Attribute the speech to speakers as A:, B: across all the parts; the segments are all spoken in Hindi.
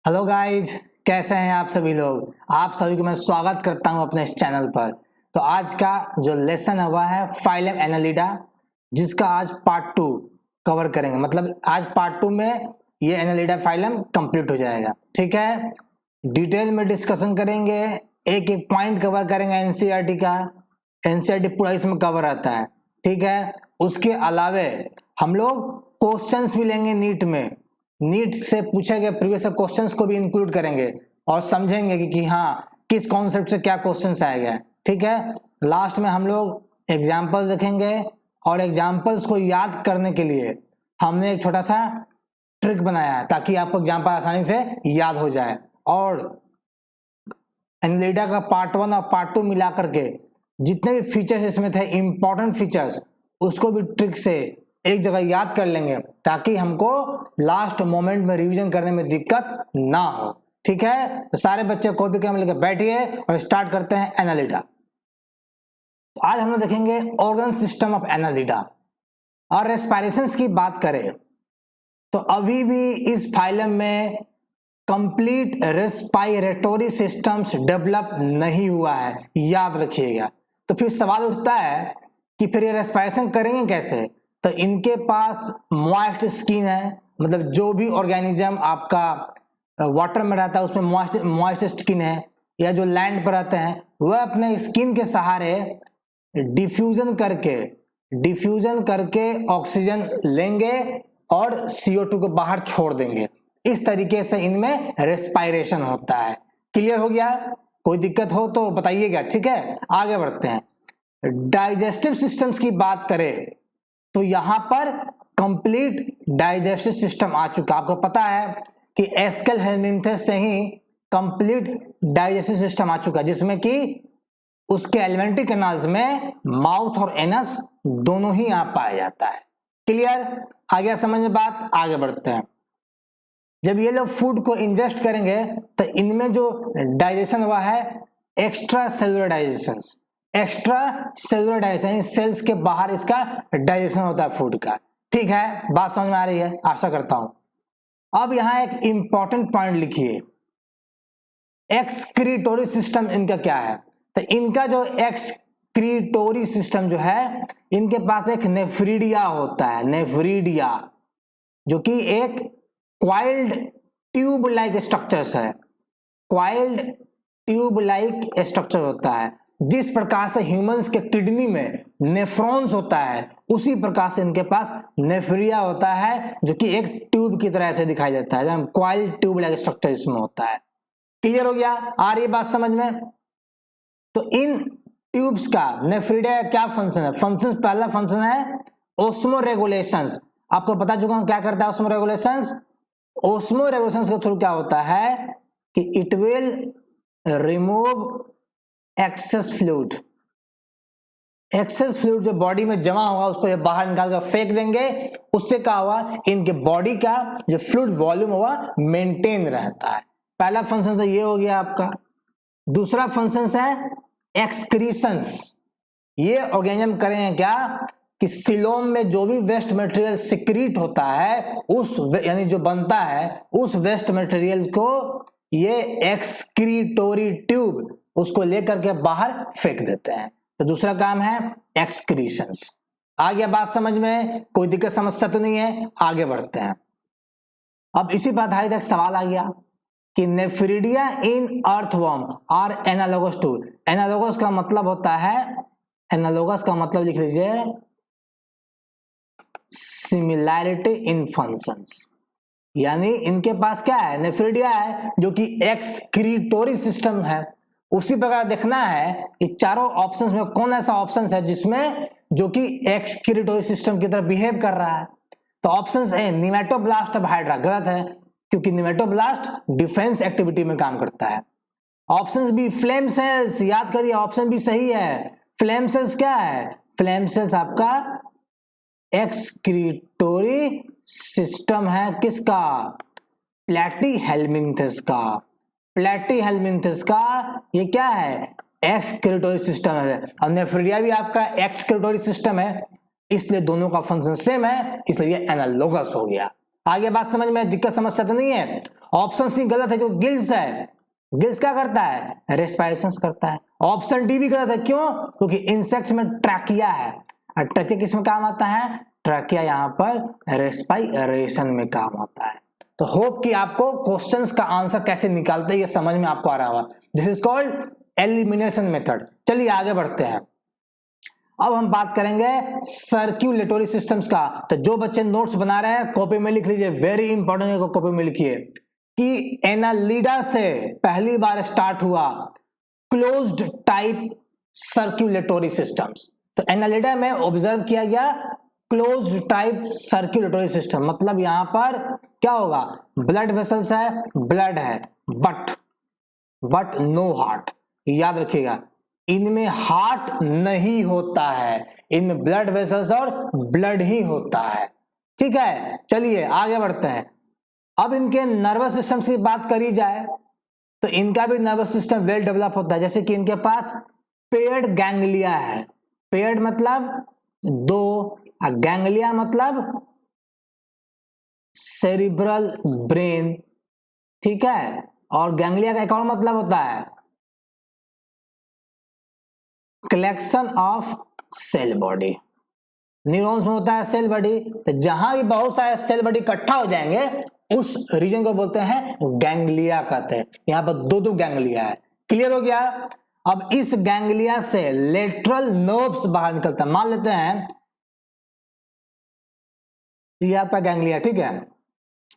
A: हेलो गाइज, कैसे हैं आप सभी लोग। आप सभी को मैं स्वागत करता हूं अपने इस चैनल पर। तो आज का जो लेसन हुआ है फाइलम एनालिडा, जिसका आज पार्ट 2 कवर करेंगे। मतलब आज पार्ट 2 में ये एनालिडा फाइलम कंप्लीट हो जाएगा। ठीक है, डिटेल में डिस्कशन करेंगे, एक एक पॉइंट कवर करेंगे एनसीईआरटी का। एनसीईआरटी पूरा इसमें कवर रहता है। ठीक है, उसके अलावे हम लोग क्वेश्चंस भी लेंगे नीट से पूछे गए प्रीवियस क्वेश्चंस को भी इंक्लूड करेंगे और समझेंगे कि हाँ किस कॉन्सेप्ट से क्या क्वेश्चंस आएगा। ठीक है, लास्ट में हम लोग एग्जांपल्स देखेंगे और एग्जांपल्स को याद करने के लिए हमने एक छोटा सा ट्रिक बनाया है ताकि आपको एग्जांपल आसानी से याद हो जाए। और एनालिडा का पार्ट 1 और पार्ट 2 मिला करके जितने भी फीचर्स इसमें थे, इंपॉर्टेंट फीचर्स, उसको भी ट्रिक से एक जगह याद कर लेंगे ताकि हमको लास्ट मोमेंट में रिवीजन करने में दिक्कत ना हो। ठीक है, तो सारे बच्चे कॉपी करने लेकर बैठिए और स्टार्ट करते हैं एनालिडा। तो आज हम लोग देखेंगे ऑर्गन सिस्टम ऑफ एनालिडा। और रेस्पिरेशंस की बात करें तो अभी भी इस फाइलम में कंप्लीट रेस्पिरेटरी सिस्टम्स डेवलप नहीं हुआ है, याद रखिएगा। तो फिर सवाल उठता है कि फिर ये रेस्पिरेशन करेंगे कैसे। तो इनके पास मॉइस्ट स्किन है, मतलब जो भी ऑर्गेनिज्म आपका वाटर में रहता है उसमें मॉइस्ट स्किन है, या जो लैंड पर रहते हैं वह अपने स्किन के सहारे डिफ्यूजन करके ऑक्सीजन लेंगे और CO2 को बाहर छोड़ देंगे। इस तरीके से इनमें रेस्पिरेशन होता है। क्लियर हो गया? कोई दिक्कत हो तो बताइएगा। ठीक है, आगे बढ़ते हैं। डाइजेस्टिव सिस्टम्स की बात करें तो यहां पर कंप्लीट डाइजेस्टिव सिस्टम आ चुका। आपको पता है कि एस्केल हेलमिंथेस से ही कंप्लीट डाइजेस्टिव सिस्टम आ चुका, जिसमें कि उसके एलिमेंट्री कैनाल्स में माउथ और एनस दोनों ही यहां पाया जाता है। क्लियर? आ गया समझ में बात? आगे बढ़ते हैं। जब ये लोग फूड को इंजेस्ट करेंगे तो इनमें जो डाइजेशन हुआ है एक्स्ट्रा सेलुलर डाइजेशन, सेल्स के बाहर इसका डाइजेशन होता है फूड का। ठीक है, बात समझ में आ रही है आशा करता हूं। अब यहां एक इंपॉर्टेंट पॉइंट लिखिए, एक्सक्रीटोरी सिस्टम इनका क्या है। तो इनका जो एक्सक्रीटोरी सिस्टम जो है, इनके पास एक नेफ्रिडिया होता है, नेफ्रिडिया, जो कि एक क्वाइल्ड ट्यूब लाइक स्ट्रक्चर्स है। क्वाइल्ड ट्यूब लाइक स्ट्रक्चर होता है। जिस प्रकार से ह्यूमंस के किडनी में नेफ्रॉन्स होता है, उसी प्रकार से इनके पास नेफ्रिया होता है, जो कि एक ट्यूब की तरह से दिखाई देता है। क्वाइल्ड ट्यूब लाइक स्ट्रक्चर इसमें होता है। क्लियर हो गया? आ रही बात समझ में? तो इन ट्यूब्स का नेफ्रिडिया का क्या फंक्शन है? पहला फंक्शन है ओस्मोरेगुलेशंस। आपको पता चुका हूं क्या करता है ओस्मोरेगुलेशंस। ओस्मोरेगुलेशंस के थ्रू क्या होता है कि it will remove access fluid जो बॉडी में जमा होगा उसको ये बाहर निकाल कर फेंक देंगे। उससे क्या हुआ, इनके बॉडी का जो फ्लूइड वॉल्यूम हुआ मेंटेन रहता है। पहला फंक्शन तो ये हो गया आपका। दूसरा फंक्शन है एक्सक्रीशंस। ये ऑर्गेनिज्म करेंगे क्या कि सिलोम में जो भी वेस्ट मटेरियल सिक्रीट होता है, उस यानी जो बनता है उस वेस्ट मटेरियल को ये एक्सक्रीटोरी ट्यूब उसको लेकर के बाहर फेंक देते हैं। तो दूसरा काम है एक्सक्रीशंस। आ गया बात समझ में? कोई दिक्कत समस्या तो नहीं है? आगे बढ़ते हैं। अब इसी पर आधारित एक सवाल आ गया कि nephridia in earthworm are analogous to. Analogous का मतलब होता है, एनालोगस का मतलब लिख लीजिए सिमिलैरिटी इन फंक्शंस। यानी इनके पास क्या है, नेफ्रिडिया है जो कि एक्सक्रीटोरी सिस्टम है। उसी प्रकार देखना है कि चारों ऑप्शंस में कौन ऐसा ऑप्शन है जिसमें जो कि एक्सक्रीटोरी सिस्टम की तरह बिहेव कर रहा है। तो options A nematoblast of hydra गलत है, क्योंकि निमेटोब्लास्ट डिफेंस एक्टिविटी में काम करता है। ऑप्शंस बी फ्लेम सेल्स, याद करिए ऑप्शन भी सही है। फ्लेम सेल्स क्या है? फ्लेम सेल्स आपका एक्सक्रीटोरी सिस्टम है। किसका? प्लैटीहेल्मिन्थेस का। प्लैटीहेल्मिन्थेस का ये क्या है? एक्सक्रीटोरी सिस्टम है। और नेफ्रिडिया भी आपका एक्सक्रीटोरी सिस्टम है, इसलिए दोनों का फंक्शन सेम है, इसलिए एनालोगस हो गया। आगे बात समझ में, दिक्कत समस्या तो नहीं है? ऑप्शन सी गलत है, जो गिल्स है, गिल्स क्या करता है? रेस्पिरेशन करता है। ऑप्शन डी भी गलत है, क्यों? क्योंकि इंसेक्ट्स में ट्रैकिया है, और ट्रैकिया किस में काम आता है? ट्रैकिया यहाँ पर रेस्पिरेशन में काम आता है। तो होप कि आपको क्वेश्चंस का आंसर कैसे निकालते हैं ये समझ में आपको आ रहा होगा। This is called elimination method. चलिए आगे बढ़ते हैं। अब हम बात करेंगे सर्कुलेटरी सिस्टम्स का। तो जो बच्चे नोट्स बना रहे हैं कॉपी में लिख लीजिए, वेरी इंपॉर्टेंट है, कॉपी में लिखिए कि एनालिडा से पहली बार स्टार्ट हुआ क्लोज्ड टाइप सर्कुलेटरी सिस्टम्स। तो एनालिडा में ऑब्जर्व किया गया क्लोज्ड टाइप सर्कुलेटरी सिस्टम, मतलब यहां पर क्या होगा? ब्लड वेसल्स है, ब्लड है, बट नो हार्ट। याद रखिएगा, इनमें हार्ट नहीं होता है, इनमें ब्लड वेसल्स और ब्लड ही होता है। ठीक है, चलिए आगे बढ़ते हैं। अब इनके नर्वस सिस्टम की बात करी जाए तो इनका भी नर्वस सिस्टम वेल डेवलप होता है। जैसे कि इनके पास पेयर्ड गैंग्लिया है, पेयर्ड मतलब दो, गैंग्लिया मतलब सेरिब्रल ब्रेन, ठीक है। और गैंग्लिया का एक और मतलब होता है collection of cell body. Neurons में होता है सेल बॉडी, तो जहां भी बहुत सारे सेल बॉडी इकट्ठा हो जाएंगे उस रीजन को बोलते हैं गैंग्लिया कहते हैं। यहां पर दो गैंग्लिया है। क्लियर हो गया? अब इस गैंग्लिया से लेटरल नर्व्स बाहर निकलता है। मान लेते हैं ये आपका गैंग्लिया, ठीक है,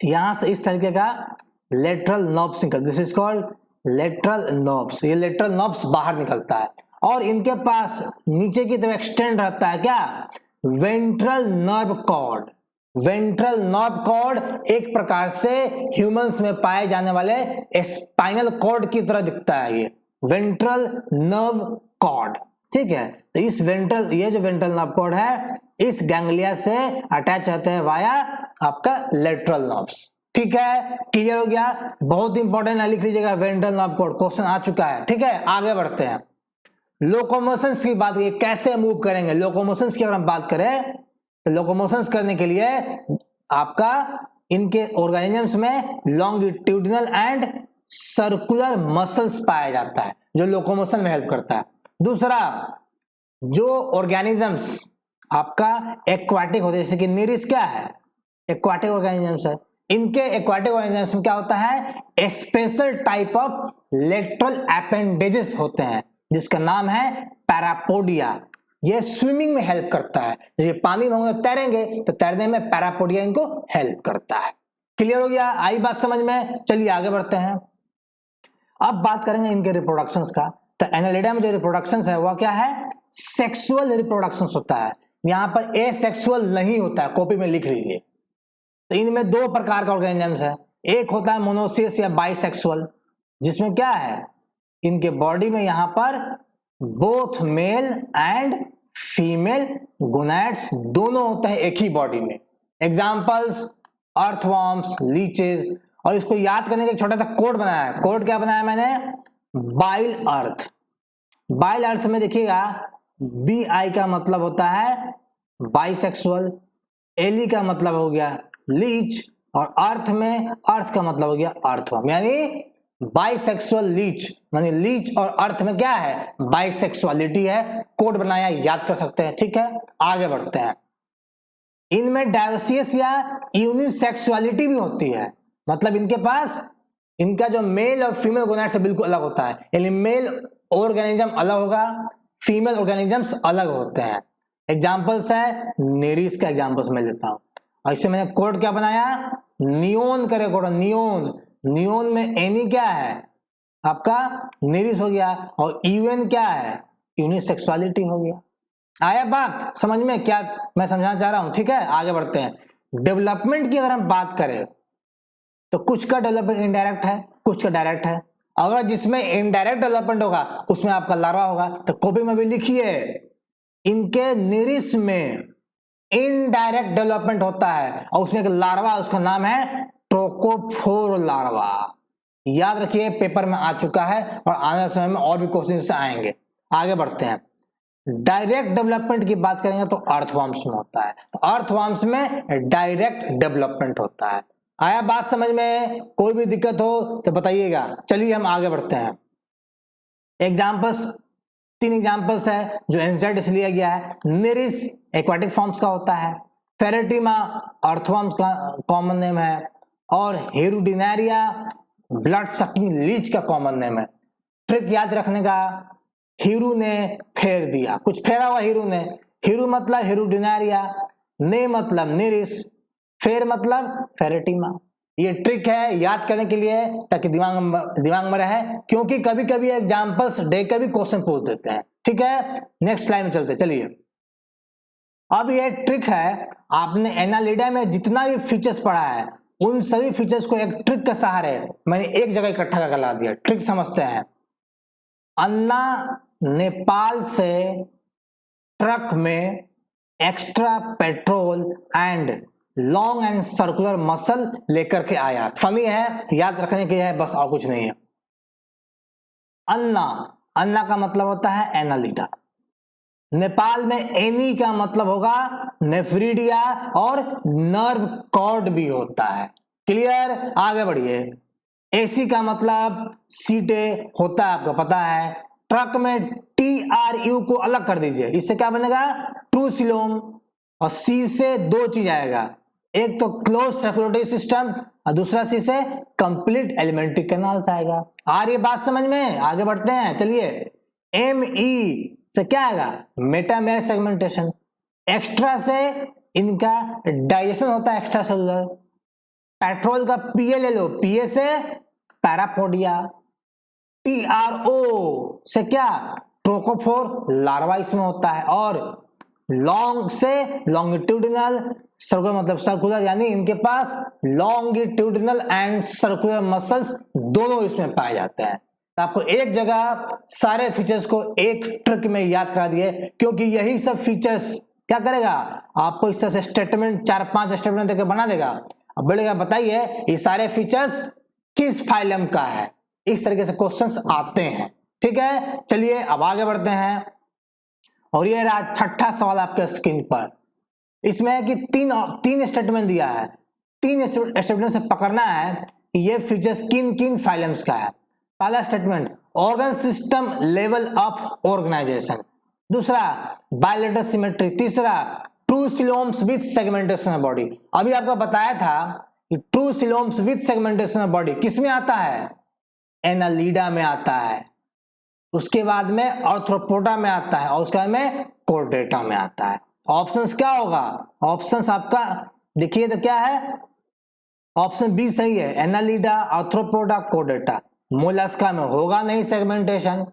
A: यहां से इस तरीके का लेटरल नर्व्स निकलता है, this is called lateral nerves. ये लेटरल नर्व्स बाहर निकलता है और इनके पास नीचे की तरफ एक्सटेंड रहता है क्या? Ventral nerve cord. Ventral nerve cord एक प्रकार से ह्यूमंस में पाए जाने वाले स्पाइनल कॉर्ड की तरह दिखता है, ये वेंट्रल नर्व कॉर्ड, ठीक है। तो इस ये जो वेंट्रल नर्व कॉर्ड है इस गैंग्लिया से अटैच होते हैं वाया आपका लेटरल नर्व्स। ठीक है, क्लियर हो गया? बहुत इंपॉर्टेंट है, लिख लीजिएगा वेंट्रल नर्व कॉर्ड, क्वेश्चन आ चुका है। ठीक है, आगे बढ़ते हैं। लोकोमोशंस की बात, कैसे मूव करेंगे? लोकोमोशंस की अगर हम बात करें तो लोकोमोशंस करने के लिए आपका इनके ऑर्गेनिजम्स में लॉन्गिट्यूडिनल एंड सर्कुलर मसल्स पाया जाता है जो लोकोमोशन में हेल्प करता है। दूसरा, जो ऑर्गेनिजम्स आपका एक्वाटिक होते हैं, जैसे कि निरिस क्या है? एक्वाटिक ऑर्गेनिजम्स है। इनके एक्वाटिक ऑर्गेनिजम्स में क्या होता है? Special type of lateral appendages होते हैं जिसका नाम है पैरापोडिया। ये स्विमिंग में हेल्प करता है, जैसे पानी में होंगे तैरेंगे तो तैरने में पैरापोडिया इनको हेल्प करता है। क्लियर हो गया? आई बात समझ में? चलिए आगे बढ़ते हैं। अब बात करेंगे इनके रिप्रोडक्शंस का। तो एनालिडा में जो रिप्रोडक्शंस है वह क्या है? सेक्सुअल रिप्रोडक्शंस होता है, यहां पर एसेक्सुअल नहीं होता है, कॉपी में लिख लीजिए। तो इनमें दो प्रकार का ऑर्गेनिजम्स है, एक होता है मोनोसियस या बाइसेक्सुअल, जिसमें क्या है इनके बॉडी में यहां पर both male and female gonads दोनों होते हैं एक ही बॉडी में। Examples earthworms, leches. और इसको याद करने का एक छोटा सा कोड बनाया है। कोड क्या बनाया मैंने? बाइल अर्थ। बाइल अर्थ में देखिएगा BI का मतलब होता है बाइसेक्सुअल, एली का मतलब हो गया लीच, और अर्थ में अर्थ का मतलब हो गया अर्थवॉर्म, यानी बाइसेक्सुअल लीच, यानी लीच और अर्थ में क्या है? बाइसेक्सुअलिटी है। कोड बनाया, याद कर सकते हैं। ठीक है, आगे बढ़ते हैं। इनमें डायोसियस या यूनिसेक्सुअलिटी भी होती है, मतलब इनके पास इनका जो मेल और फीमेल गोनाड से बिल्कुल अलग होता है, यानी मेल ऑर्गेनिज्म अलग होगा, फीमेल ऑर्गेनिजम्स अलग होते हैं। एग्जांपल्स है, नेरिस का एग्जांपल्स मैं लेता हूं, और इससे मैंने कोड क्या बनाया? नियोन करे कोड, नियोन। नियोन में एनी क्या है आपका? नेरिस हो गया, और यूएन क्या है? यूनिसेक्सुअलिटी हो गया। आया बात समझ में क्या मैं समझाना चाह रहा हूं? ठीक है, आगे बढ़ते हैं। डेवलपमेंट की अगर हम बात करें तो कुछ का डेवलपमेंट इनडायरेक्ट है, कुछ का डायरेक्ट है। अगर जिसमें इनडायरेक्ट डेवलपमेंट होगा उसमें आपका लार्वा होगा। तो कॉपी में भी लिखिए, इनके निरिस में इनडायरेक्ट डेवलपमेंट होता है और उसमें एक लार्वा, उसका नाम है ट्रोकोफोर लार्वा। याद रखिए, पेपर में आ चुका है और आने वाले समय में और भी क्वेश्चन आएंगे। आगे बढ़ते हैं। डायरेक्ट डेवलपमेंट की बात करेंगे तो अर्थवॉर्म्स में होता है। तो अर्थवॉर्म्स में डायरेक्ट डेवलपमेंट होता है। आया बात समझ में? कोई भी दिक्कत हो तो बताइएगा। चलिए हम आगे बढ़ते हैं। एग्जाम्पल्स, 3 एग्जाम्पल्स है जो एनसीईआरटी से लिया गया है। निरिस एक्वाटिक फॉर्म्स का होता है, फेरेटिमा अर्थवॉर्म्स का कॉमन नेम है, और हेरुडिनारिया ब्लड सकिंग लीच का कॉमन नेम है। ट्रिक याद रखने का, हीरू ने फेर दिया, कुछ फेरा हुआ हीरू ने। हीरू मतलब हेरुडिनारिया, ने मतलब निरिस, फेर मतलब फेरेटिमा। ये ट्रिक है याद करने के लिए ताकि दिमाग में रहे, क्योंकि कभी कभी एग्जांपल्स देकर भी क्वेश्चन पूछ देते हैं। ठीक है, नेक्स्ट स्लाइड में चलते। चलिए, अब ये ट्रिक है, आपने एनालिडा में जितना भी फीचर्स पढ़ा है उन सभी फीचर्स को एक ट्रिक के सहारे मैंने एक जगह इकट्ठा करके ला दिया। ट्रिक समझते हैं। अन्ना नेपाल से ट्रक में extra petrol and long and circular muscle लेकर के आया। फनी है, याद रखने के है बस, और कुछ नहीं है। अन्ना, अन्ना का मतलब होता है एनालिडा। नेपाल में एनी का मतलब होगा नेफ्रिडिया और नर्व कॉर्ड भी होता है। क्लियर? आगे बढ़िए। एसी का मतलब सीटे होता है, आपको पता है। ट्रक में TRU को अलग कर दीजिए, इससे क्या बनेगा? True coelom. और सी से 2 चीज आएगा, एक तो क्लोज सर्कुलेटरी सिस्टम और दूसरा सी से कंप्लीट एलिमेंट्री कैनाल्स आएगा। आ रही बात समझ में? आगे बढ़ते हैं। चलिए, ME से क्या आएगा? Metameric segmentation. एक्स्ट्रा से इनका डाइजेशन होता है, एक्स्ट्रा सेलुलर। पेट्रोल का PA ले लो, PA से पैरापोडिया। TRO से क्या? ट्रोकोफोर लार्वा इसमें होता है। और लॉन्ग से लॉन्गिट्यूडिनल, सर्कुलर मतलब सर्कुलर, यानी इनके पास लॉन्गिट्यूडिनल एंड सर्कुलर मसल्स दोनों इसमें पाए जाते हैं। तो आपको एक जगह सारे फीचर्स को एक ट्रिक में याद करा दिए, क्योंकि यही सब फीचर्स क्या करेगा? आपको इस तरह से स्टेटमेंट 4-5 स्टेटमेंट देकर बना देगा। अब बोलेगा बताइए ये सारे फीचर्स किस फाइलम का है। इस तरीके से क्वेश्चंस आते हैं। ठीक है, चलिए अब आगे बढ़ते हैं। और ये रहा छठा सवाल आपके स्क्रीन पर। इसमें है कि तीन स्टेटमेंट दिया है। 3 स्टेटमेंट से पकड़ना है कि ये फीचर्स किन किन फाइलम्स का है। पहला statement, organ system level of organization. दूसरा, बायलेटरल सिमेट्री। तीसरा, true coeloms with segmentation of body. अभी आपको बताया था कि true coeloms with segmentation of body किस में आता है? एनालिडा में आता है। उसके बाद में आर्थ्रोपोडा में आता है, और उसके बाद में कोर्डेटा में आता है। ऑप्शंस क्या होगा? ऑप्शंस आपका देखिए तो क्या है? ऑप्शन बी सही है, एनालिडा, आर्थ्रोपोडा, कोर्डेटा। मोलस्का में होगा नहीं सेगमेंटेशन,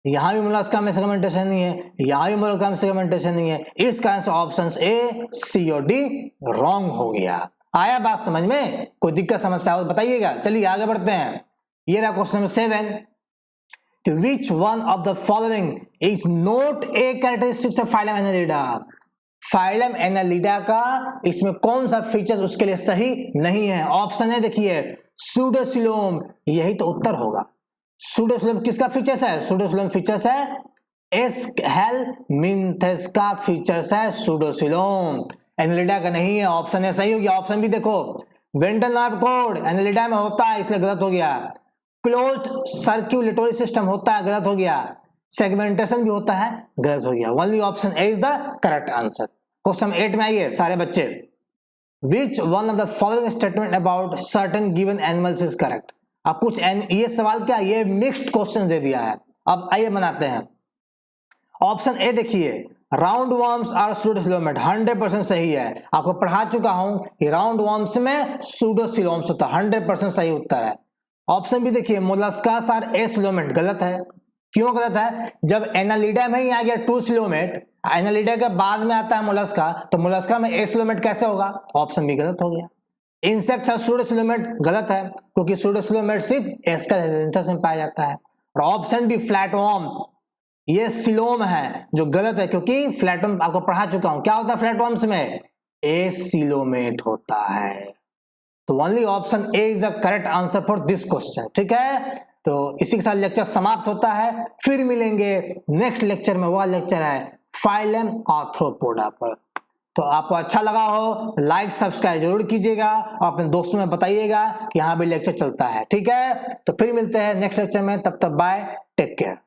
A: यहां भी मोलस्का में सेगमेंटेशन नहीं है, यहां भी मोलस्का में सेगमेंटेशन नहीं है। इस कारण से ऑप्शन A, C और D रॉन्ग हो गया। आया बात समझ में? कोई दिक्कत समस्या हो बताइएगा। चलिए आगे बढ़ते हैं। ये रहा क्वेश्चन नंबर 7 कि which one of the following is not a characteristic of phylum Annelida। Phylum Annelida का इसमें कौन सा फीचर उसके लिए सही नहीं है? ऑप्शन है देखिए, सूडोसिलोम, यही तो उत्तर होगा। सूडोसिलोम किसका फीचर्स है? सूडोसिलोम फीचर्स है एस्केलमिंथेस का फीचर्स है सूडोसिलोम, एनालिडा का नहीं है। ऑप्शन है सही हो गया। ऑप्शन भी देखो, वेंट्रल नर्व कॉर्ड एनालिडा में होता है, इसलिए गलत हो गया। क्लोज्ड सर्कुलेटरी सिस्टम होता है, गलत हो गया। सेगमेंटेशन भी होता है, गलत हो गया। Only option A is the correct answer. Question 8 में आइए सारे बच्चे। Which one of the following statement about certain given animals is correct. अब कुछ ये सवाल क्या, ये मिक्स्ड क्वेश्चन दे दिया है। अब आइए बनाते हैं। ऑप्शन ए देखिए, राउंड वर्म्स आर सूडोसिलोमेट, 100% सही है। आपको पढ़ा चुका हूं कि राउंड वर्म्स में सूडोसिलोम्स होता है, 100% सही उत्तर है। ऑप्शन भी देखिए, मोलस्कास आर एसिलोमेट, गलत है। क्यों गलत है? जब एनालिडा में ही आ गया ट्रू सिलोमेट, एनालिडा के बाद में आता है मोलस्का, तो मोलस्का में एसिलोमेट कैसे होगा? ऑप्शन भी गलत हो गया। इंसेक्ट्स आर सूडोसिलोमेट, गलत है, क्योंकि सूडोसिलोमेट सिर्फ एस्केलेंथस में पाया जाता है। और ऑप्शन डी फ्लैटवर्म, ये सिलोम है, जो गलत है, क्योंकि फ्लैटवर्म आपको पढ़ा चुका हूं क्या होता है फ्लैटवर्म्स में? एसिलोमेट होता है। तो only option A is the correct answer for this question. ठीक है, तो इसी के साथ लेक्चर समाप्त होता है। फिर मिलेंगे नेक्स्ट लेक्चर में। वह लेक्चर है फाइलम आर्थ्रोपोडा पर। तो आपको अच्छा लगा हो लाइक सब्सक्राइब जरूर कीजिएगा और अपने दोस्तों में बताइएगा कि यहाँ भी लेक्चर चलता है। ठीक है, तो फिर मिलते हैं नेक्स्ट लेक्चर में। तब तक बाय, टेक केयर।